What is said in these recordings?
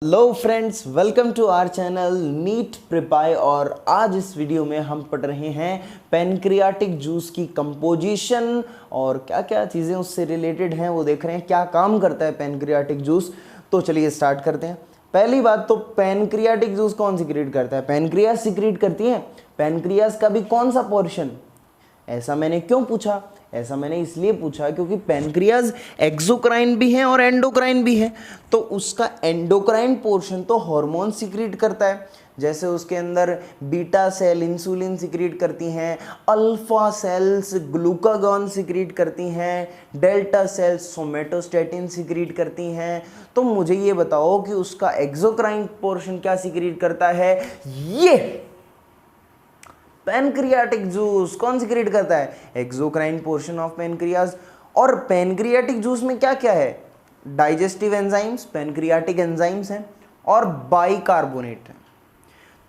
Hello friends, welcome to our channel NEET प्रिपाई। और आज इस वीडियो में हम पढ़ रहे हैं पैनक्रियाटिक जूस की कंपोजिशन और क्या क्या चीज़ें उससे रिलेटेड हैं वो देख रहे हैं, क्या काम करता है पैनक्रियाटिक जूस। तो चलिए स्टार्ट करते हैं। पहली बात तो पैनक्रियाटिक जूस कौन सिक्रीट करता है? पैनक्रियास सिक्रीट करती है। पैनक्रियास का भी कौन सा पोर्शन? ऐसा मैंने क्यों पूछा? ऐसा मैंने इसलिए पूछा क्योंकि पैनक्रियाज एक्सोक्राइन भी है और एंडोक्राइन भी है। तो उसका एंडोक्राइन पोर्शन तो हार्मोन सिक्रीट करता है, जैसे उसके अंदर बीटा सेल इंसुलिन सिक्रीट करती हैं, अल्फा सेल्स ग्लूकागॉन सिक्रीट करती हैं, डेल्टा सेल्स सोमेटोस्टेटिन सिक्रीट करती हैं। तो मुझे ये बताओ कि उसका एक्सोक्राइन पोर्शन क्या सिक्रीट करता है? ये पैनक्रियाटिक जूस कौन सिक्रीट करता है? Exocrine portion of pancreas. और पैनक्रियाटिक जूस में क्या क्या है? डाइजेस्टिव एंजाइम्स, पैनक्रियाटिक एंजाइम्स हैं और बाइकार्बोनेट है।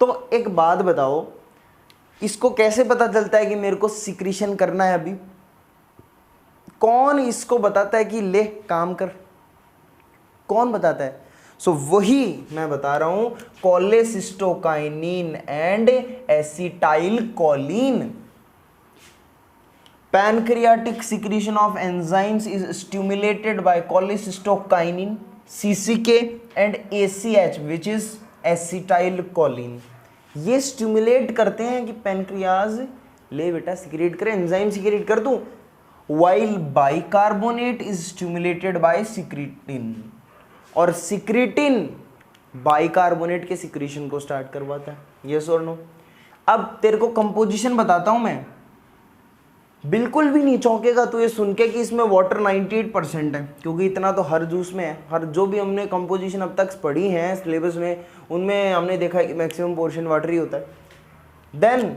तो एक बात बताओ, इसको कैसे पता चलता है कि मेरे को सिक्रीशन करना है? अभी कौन इसको बताता है कि ले काम कर? कौन बताता है? वही मैं बता रहा हूं, cholecystokinin and acetyl choline. Pancreatic secretion of enzymes is stimulated by cholecystokinin, सीसीके and ACH which is acetyl choline. ये स्टिमुलेट करते हैं कि पैनक्रियाज ले बेटा सिक्रीट करे, एंजाइम सिक्रीट कर दूं। While bicarbonate is stimulated by secretin, और सिक्रीटिन बाइकार्बोनेट के सिक्रीशन को स्टार्ट करवाता है। यस और नो? अब तेरे को कंपोजिशन बताता हूं मैं, बिल्कुल भी नहीं चौंकेगा तू ये सुन के कि इसमें वाटर 98% है, क्योंकि इतना तो हर जूस में है। हर जो भी हमने कंपोजिशन अब तक पढ़ी है सिलेबस में, उनमें हमने देखा है कि मैक्सिमम पोर्शन वाटर ही होता है। देन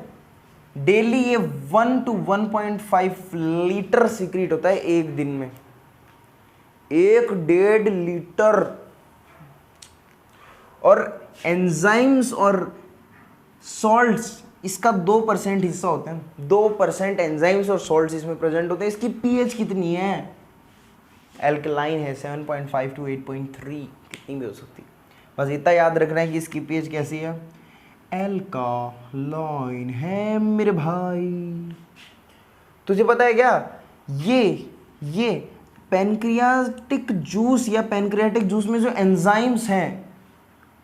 डेली ये 1 to 1.5 लीटर सिक्रीट होता है एक दिन में, 1-1.5 लीटर। और एंजाइम्स और सॉल्ट्स इसका 2% हिस्सा होते हैं। 2% एंजाइम्स और सॉल्ट्स इसमें प्रेजेंट होते हैं। इसकी पीएच कितनी है? एल्कलाइन है, 7.5 to 8.3, कितनी भी हो सकती है। बस इतना याद रखना है कि इसकी पीएच कैसी है, एल्कलाइन है मेरे भाई। तुझे पता है क्या, ये पैनक्रियाटिक जूस या पैनक्रियाटिक जूस में जो एंजाइम्स हैं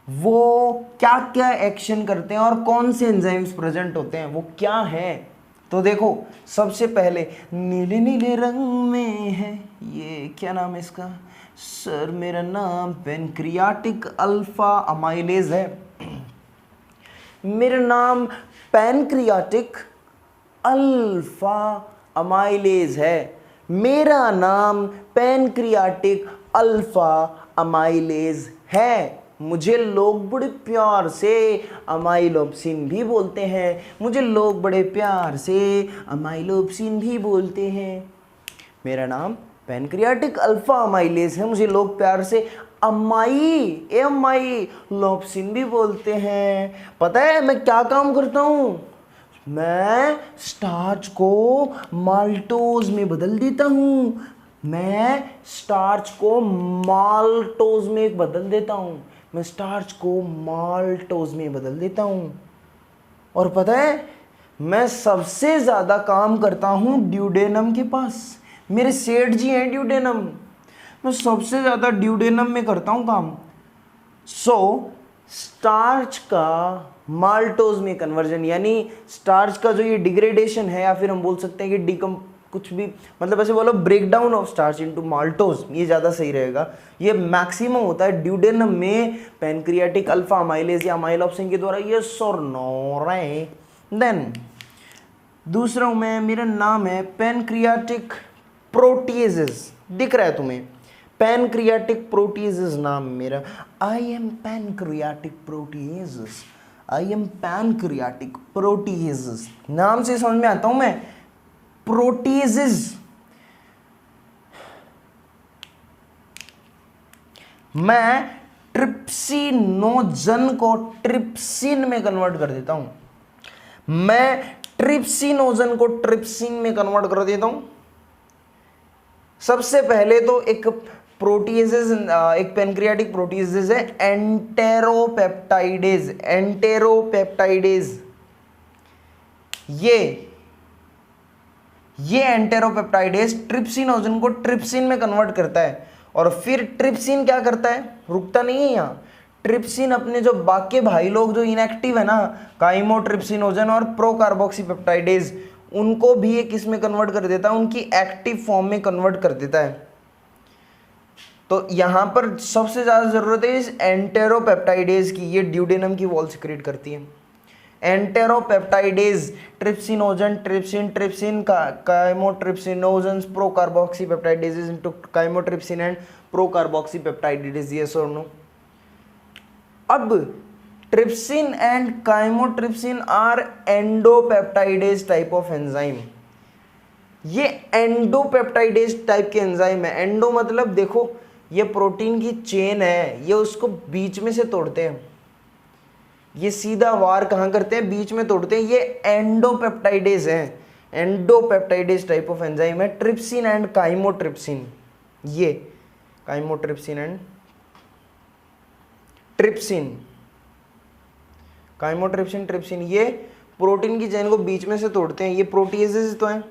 वो क्या क्या एक्शन करते हैं और कौन से एंजाइम्स प्रेजेंट होते हैं, वो क्या है? तो देखो, सबसे पहले नीले नीले रंग में है, ये क्या नाम है इसका? सर मेरा नाम पैनक्रियाटिक अल्फा अमाइलेज है। मेरा नाम पैनक्रियाटिक अल्फा अमाइलेज है। मेरा नाम पैनक्रियाटिक अल्फा अमाइलेज है। मुझे लोग बड़े प्यार से अमाइलोप्सिन भी बोलते हैं। मुझे लोग बड़े प्यार से अमाइलोप्सिन भी बोलते हैं। मेरा नाम पैनक्रियाटिक अल्फा अमाइलेज है। मुझे लोग प्यार से अमाइलोप्सिन भी बोलते हैं। पता है मैं क्या काम करता हूँ? मैं स्टार्च को माल्टोज में बदल देता हूँ। मैं स्टार्च को माल्टोज में बदल देता हूँ। मैं स्टार्च को माल्टोज में बदल देता हूँ। और पता है मैं सबसे ज़्यादा काम करता हूँ ड्यूडेनम के पास। मेरे सेठ जी हैं ड्यूडेनम, मैं सबसे ज़्यादा ड्यूडेनम में करता हूँ काम। स्टार्च का माल्टोज में कन्वर्जन, यानी स्टार्च का जो ये डिग्रेडेशन है, या फिर हम बोल सकते हैं कि कुछ भी, मतलब ऐसे बोलो breakdown of starch into maltose, ये ज़्यादा सही रहेगा। ये मैक्सिमम होता है ड्यूडेनम में पैनक्रियाटिक अल्फा अमाइलेज या अमाइलोप्सिन के द्वारा। ये सोरनोरे। देन दूसरा हूँ मैं, मेरा नाम है पैनक्रियाटिक प्रोटीजेस। दिख रहा है तुम्हें? पैनक्रियाटिक प्रोटीजेस नाम मेरा। I am pancreatic proteases, I am pancreatic proteases. नाम से समझ में आता हूं मैं, प्रोटीजेस। मैं ट्रिप्सिनोजन को ट्रिप्सिन में कन्वर्ट कर देता हूं। मैं ट्रिप्सिनोजन को ट्रिप्सिन में कन्वर्ट कर देता हूं। सबसे पहले तो एक प्रोटीएजेस, एक पेनक्रियाटिक प्रोटीएजेस है एंटेरोपेप्टाइडेज, एंटेरोपेप्टाइडेज। ये एंटेरोपेप्टाइडेज ट्रिप्सिनोजन को ट्रिप्सिन में कन्वर्ट करता है, और फिर ट्रिप्सिन क्या करता है, रुकता नहीं है यहाँ। ट्रिप्सिन अपने जो बाकी भाई लोग जो इनएक्टिव है ना, काइमोट्रिप्सिनोजन और प्रोकार्बोक्सीपेप्टाइडेज, उनको भी ये किस में कन्वर्ट कर देता है, उनकी एक्टिव फॉर्म में कन्वर्ट कर देता है। तो यहाँ पर सबसे ज़्यादा ज़रूरत है इस एंटेरोपेप्टाइडेज की, ये ड्यूडेनम की वॉल सिक्रेट करती है। Enteropeptidase trypsinogen, trypsin, trypsin, chymotrypsinogen, procarboxypeptidase into chymotrypsin and procarboxypeptidase, yes और नो। अब trypsin and chymotrypsin are endopeptidase type of enzyme. ये एंडोपेप्टाइडेज टाइप के एंजाइम है। एंडो मतलब देखो ये प्रोटीन की चेन है, ये उसको बीच में से तोड़ते हैं, ये सीधा वार कहाँ करते हैं, बीच में तोड़ते हैं, ये एंडोपेप्टाइडेज है, एंडोपेप्टाइडेज टाइप ऑफ एंजाइम है ट्रिप्सिन एंड काइमोट्रिप्सिन। ये chymotrypsin and trypsin, chymotrypsin, trypsin, ये प्रोटीन की चेन को बीच में से तोड़ते हैं, ये प्रोटीएजेस तो हैं।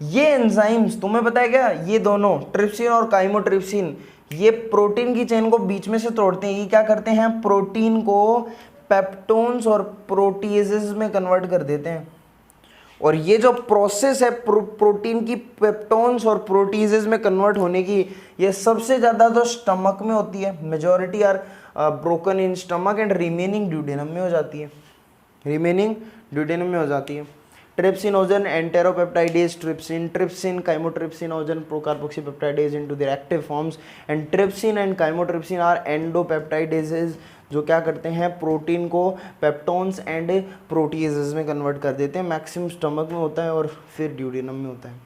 ये एंजाइम्स तुम्हें पता है क्या, ये दोनों ट्रिप्सिन और काइमोट्रिप्सिन ये प्रोटीन की चेन को बीच में से तोड़ते हैं। ये क्या करते हैं, प्रोटीन को पेप्टोन्स और प्रोटीएजेस में कन्वर्ट कर देते हैं। और ये जो प्रोसेस है प्रोटीन की पेप्टोन्स और प्रोटीएजेस में कन्वर्ट होने की, ये सबसे ज़्यादा तो स्टमक में होती है, majority are broken in stomach and remaining duodenum में हो जाती है, रिमेनिंग ड्यूडेनम में हो जाती है। Trypsinogen, enteropeptidase, trypsin, trypsin, chymotrypsinogen, procarboxypeptidase into their active forms, and trypsin and chymotrypsin are endopeptidases, जो क्या करते हैं प्रोटीन को पेप्टोन्स एंड प्रोटीएजेस में कन्वर्ट कर देते हैं। मैक्सिमम स्टमक में होता है और फिर ड्यूडेनम में होता है।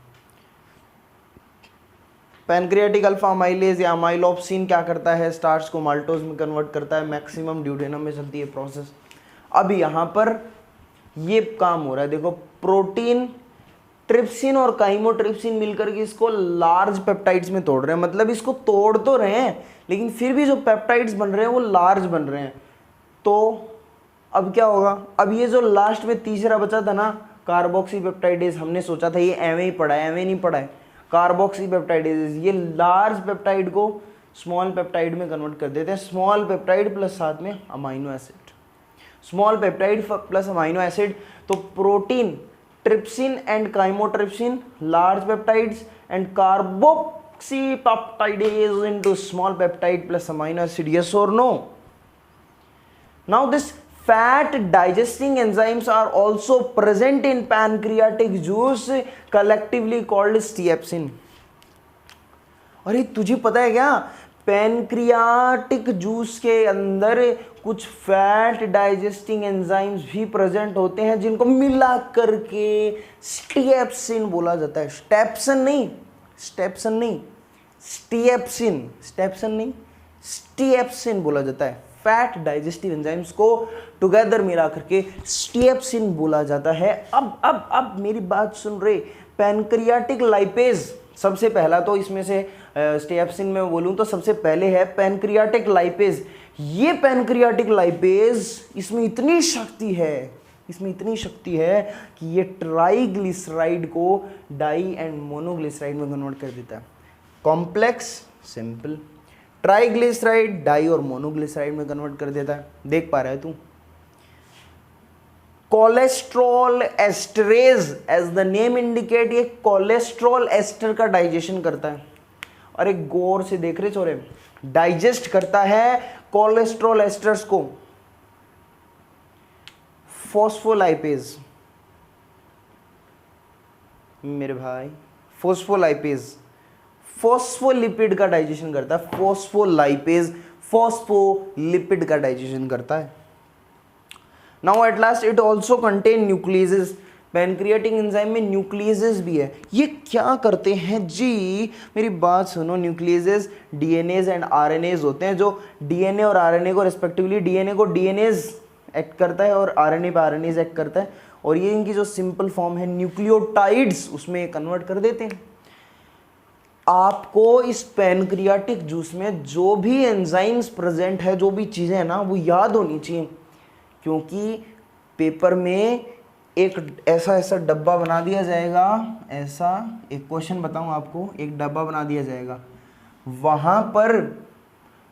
पैनक्रियाटिक अल्फा अमाइलेज या अमाइलोप्सिन क्या करता है, स्टार्च को माल्टोज में कन्वर्ट करता है, मैक्सिमम ड्यूडेनम में चलती है प्रोसेस। अब यहाँ पर ये काम हो रहा है, देखो प्रोटीन ट्रिप्सिन और काइमोट्रिप्सिन मिलकर के इसको लार्ज पेप्टाइड्स में तोड़ रहे हैं, मतलब इसको तोड़ तो रहे हैं लेकिन फिर भी जो पेप्टाइड्स बन रहे हैं वो लार्ज बन रहे हैं। तो अब क्या होगा, अब ये जो लास्ट में तीसरा बचा था ना कार्बोक्सीपेप्टाइडेज, हमने सोचा था ये एवं ही पढ़ा है, एवं नहीं पढ़ा है। कार्बोक्सीपेप्टाइडेज ये लार्ज पेप्टाइड को स्मॉल पेप्टाइड में कन्वर्ट कर देते हैं, स्मॉल पेप्टाइड प्लस साथ में amino acid, small peptide plus amino acid. तो protein trypsin and chymotrypsin large peptides and carboxypeptidase into small peptide plus amino acid, yes or no? Now this fat digesting enzymes are also present in pancreatic juice collectively called स्टिएप्सिन। अरे तुझे पता है क्या, pancreatic juice के अंदर कुछ fat digesting enzymes भी present होते हैं जिनको मिला करके स्टिएप्सिन बोला जाता है। स्टेप्सन नहीं, स्टेप्सन नहीं, स्टिएप्सिन, स्टेप्सन नहीं, स्टिएप्सिन बोला जाता है। फैट डाइजेस्टिव एंजाइम्स को टुगेदर मिला करके स्टिएप्सिन बोला जाता है। अब मेरी बात सुन रहे, पैनक्रियाटिक लाइपेज सबसे पहला, तो इसमें से स्टिएप्सिन में बोलूं तो सबसे पहले है पैनक्रियाटिक लाइपेज। ये पैनक्रियाटिक लाइपेज, इसमें इतनी शक्ति है, इसमें इतनी शक्ति है कि ये ट्राइग्लिसराइड को डाई एंड मोनोग्लिसराइड में कन्वर्ट कर देता है। कॉम्प्लेक्स सिंपल, ट्राइग्लिसराइड डाई और मोनोग्लिसराइड में कन्वर्ट कर देता है। देख पा रहा है तू। Cholesterol esterase, as the name indicate, ये कोलेस्ट्रॉल एस्टर का डाइजेशन करता है। अरे गौर से देख रहे छोरे, डाइजेस्ट करता है कोलेस्ट्रॉल एस्टर्स को। फोस्फोलाइपेज मेरे भाई, फोस्फोलाइपेज फोस्फोलिपिड का डाइजेशन करता है। फोस्फोलाइपेज फोस्फोलिपिड का डाइजेशन करता है। Now at last it also contain nucleases. Pancreatic enzyme में न्यूक्लियसेस भी है। ये क्या करते हैं जी, मेरी बात सुनो। न्यूक्लियसेस डीएनएज एंड आरएनएज होते हैं, जो डीएनए और आरएनए को रेस्पेक्टिवली, डीएनए को डीएनएज एक्ट करता है और आरएनए पे आरएनएज एक्ट करता है, और ये इनकी जो सिंपल फॉर्म है न्यूक्लियोटाइड्स, उसमें कन्वर्ट कर देते हैं। आपको इस पैनक्रियाटिक जूस में जो भी एंजाइम्स प्रेजेंट है, जो भी चीज़ें हैं ना, वो याद होनी चाहिए, क्योंकि पेपर में एक ऐसा ऐसा डब्बा बना दिया जाएगा, ऐसा एक क्वेश्चन बताऊं आपको, एक डब्बा बना दिया जाएगा, वहाँ पर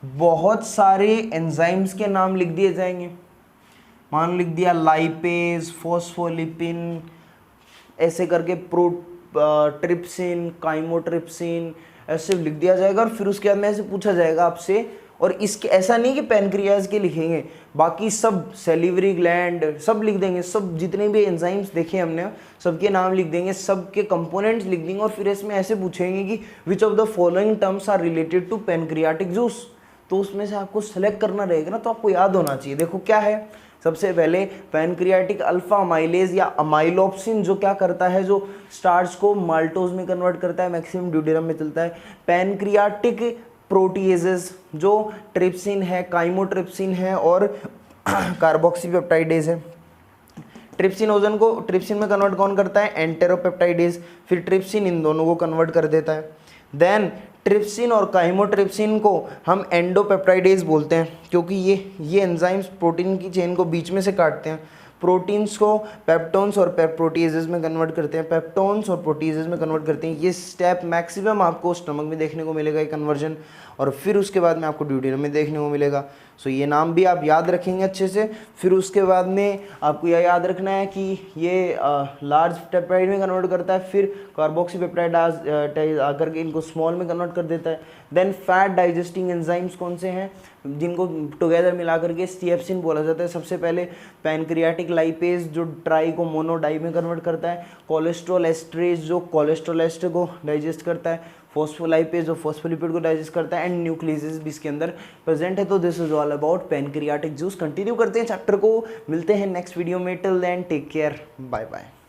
बहुत सारे एंजाइम्स के नाम लिख दिए जाएंगे। मान लिख दिया लाइपेज, फॉस्फोलिपिन, ऐसे करके ट्रिप्सिन, काइमोट्रिप्सिन, ऐसे लिख दिया जाएगा। और फिर उसके बाद में ऐसे पूछा जाएगा आपसे, और इसके ऐसा नहीं कि पैनक्रियाज के लिखेंगे, बाकी सब सेलिवरी ग्लैंड सब लिख देंगे, सब जितने भी एंजाइम्स देखे हमने सबके नाम लिख देंगे, सबके कंपोनेंट्स लिख देंगे। और फिर इसमें ऐसे पूछेंगे कि which of the following terms are related to pancreatic juice, तो उसमें से आपको सेलेक्ट करना रहेगा ना, तो आपको याद होना चाहिए। देखो क्या है, सबसे पहले पैनक्रियाटिक अल्फा अमाइलेज या अमाइलोप्सिन जो क्या करता है, जो स्टार्च को माल्टोज में कन्वर्ट करता है, मैक्सिमम ड्यूडेरम में चलता है। पैनक्रियाटिक प्रोटीएजेस जो ट्रिप्सिन है, काइमोट्रिप्सिन है और कार्बोक्सीपेप्टाइडेज है। ट्रिप्सिनोजन को ट्रिप्सिन में कन्वर्ट कौन करता है, एंटेरोपेप्टाइडेज, फिर ट्रिप्सिन इन दोनों को कन्वर्ट कर देता है। देन ट्रिप्सिन और काइमोट्रिप्सिन को हम एंडोपेप्टाइडेज बोलते हैं, क्योंकि ये एंजाइम्स प्रोटीन की चेन को बीच में से काटते हैं। प्रोटीन्स को पेप्टोन्स और प्रोटीजेज में कन्वर्ट करते हैं, पेप्टोन्स और प्रोटीजेज में कन्वर्ट करते हैं। ये स्टेप मैक्सिमम आपको स्टमक में देखने को मिलेगा ये कन्वर्जन, और फिर उसके बाद में आपको ड्यूडेनम में देखने को मिलेगा। सो ये नाम भी आप याद रखेंगे अच्छे से। फिर उसके बाद में आपको यह याद रखना है कि ये लार्ज पेप्टाइड में कन्वर्ट करता है, फिर कार्बोक्सीपेप्टाइड आकर के इनको स्मॉल में कन्वर्ट कर देता है। देन फैट डाइजेस्टिंग एंजाइम्स कौन से हैं, जिनको टुगेदर मिला करके स्टीएप्सिन बोला जाता है। सबसे पहले पैनक्रियाटिक लाइपेज जो ट्राई को मोनोडाई में कन्वर्ट करता है, कोलेस्ट्रॉल एस्ट्रेज जो कोलेस्ट्रॉल एस्टर को डाइजेस्ट करता है, फॉस्फोलाइपेज जो फॉस्फोलिपिड को डाइजेस्ट करता है, एंड न्यूक्लियस भी इसके अंदर प्रेजेंट है। तो this is all about pancreatic juice. Continue करते हैं चैप्टर को, मिलते हैं नेक्स्ट वीडियो में। Till then take care, bye bye.